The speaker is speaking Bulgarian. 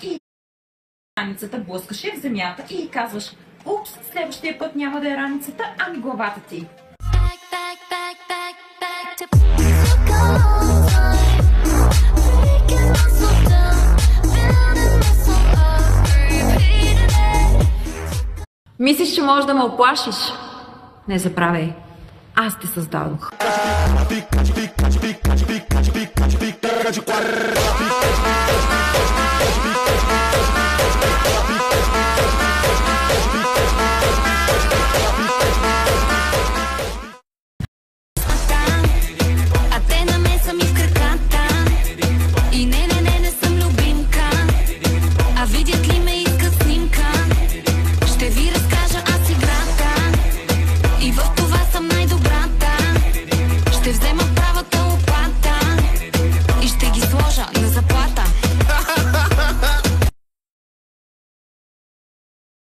и раницата блъскаше в земята и казваш: упс, следващия път няма да е раницата, ами главата ти. Мислиш, че можеш да ме оплашиш? Не забравяй, аз те създадох.